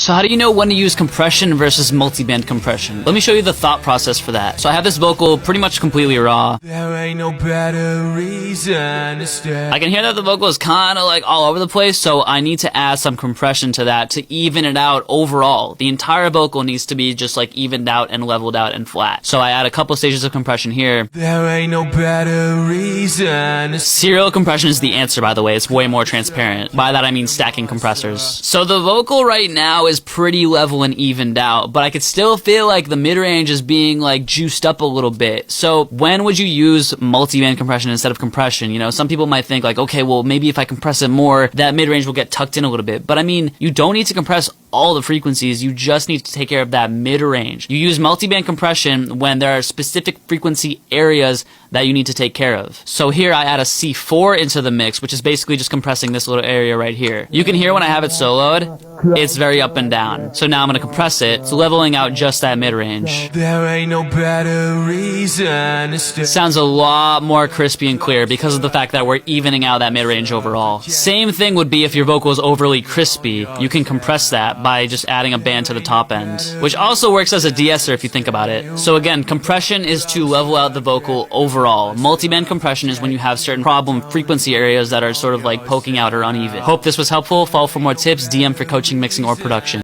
So how do you know when to use compression versus multiband compression? Let me show you the thought process for that. So I have this vocal pretty much completely raw. There ain't no better reason to stay. I can hear that the vocal is kind of like all over the place, so I need to add some compression to that to even it out overall. The entire vocal needs to be just like evened out and leveled out and flat. So I add a couple stages of compression here. There ain't no better reason to stay. Serial compression is the answer, by the way. It's way more transparent. By that I mean stacking compressors. So the vocal right now is pretty level and evened out, but I could still feel like the mid-range is being like juiced up a little bit. So when would you use multiband compression instead of compression? You know, some people might think like, okay, well maybe if I compress it more, that mid-range will get tucked in a little bit. But I mean, you don't need to compress all the frequencies, you just need to take care of that mid-range. You use multiband compression when there are specific frequency areas that you need to take care of. So here I add a C4 into the mix, which is basically just compressing this little area right here. You can hear when I have it soloed, it's very up and down. So now I'm going to compress it, it's leveling out just that mid-range. There ain't no better reason to stay. Sounds a lot more crispy and clear because of the fact that we're evening out that mid-range overall. Same thing would be if your vocal is overly crispy. You can compress that by just adding a band to the top end, which also works as a de-esser if you think about it. So again, compression is to level out the vocal overall. Multiband compression is when you have certain problem frequency areas that are sort of like poking out or uneven. Hope this was helpful. Follow for more tips, DM for coaching, mixing, or production.